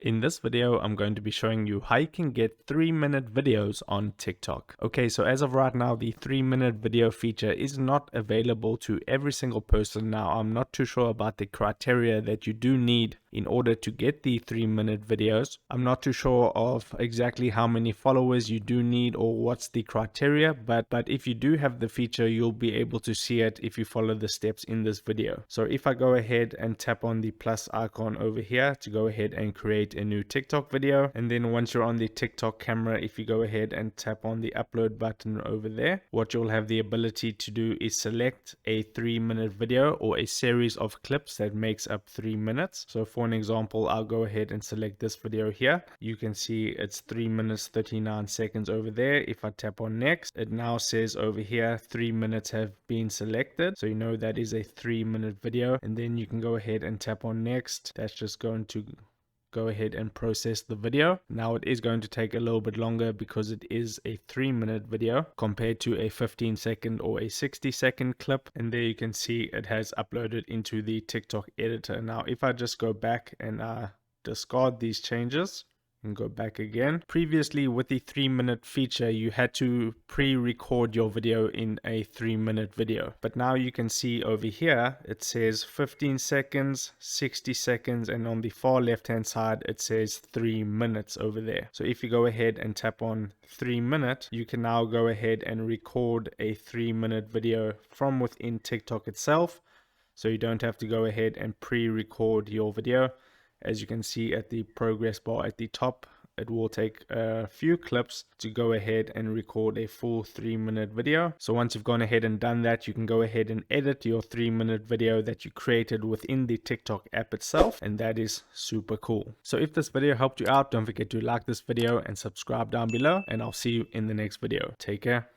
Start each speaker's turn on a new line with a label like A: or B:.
A: In this video, I'm going to be showing you how you can get 3-minute videos on TikTok. Okay, so as of right now, the 3-minute video feature is not available to every single person. Now, I'm not too sure about the criteria that you do need in order to get the 3-minute videos. I'm not too sure of exactly how many followers you do need or what's the criteria, but if you do have the feature, you'll be able to see it if you follow the steps in this video. So if I go ahead and tap on the plus icon over here to go ahead and create a new TikTok video, and then once you're on the TikTok camera, if you go ahead and tap on the upload button over there, what you'll have the ability to do is select a 3-minute video or a series of clips that makes up 3 minutes. So for an example, I'll go ahead and select this video here. You can see it's 3 minutes 39 seconds over there. If I tap on next, it now says over here 3 minutes have been selected, so you know that is a 3-minute video. And then you can go ahead and tap on next. That's just going to go ahead and process the video. Now it is going to take a little bit longer because it is a 3-minute video compared to a 15-second or a 60-second clip. And there you can see it has uploaded into the TikTok editor. Now if I just go back and discard these changes and go back again. Previously with the 3-minute feature, you had to pre-record your video in a 3-minute video. But now you can see over here, it says 15 seconds, 60 seconds, and on the far left-hand side, it says 3 minutes over there. So if you go ahead and tap on 3-minute, you can now go ahead and record a 3-minute video from within TikTok itself. So you don't have to go ahead and pre-record your video. As you can see at the progress bar at the top, it will take a few clips to go ahead and record a full 3-minute video. So once you've gone ahead and done that, you can go ahead and edit your 3-minute video that you created within the TikTok app itself. And that is super cool. So if this video helped you out, don't forget to like this video and subscribe down below. And I'll see you in the next video. Take care.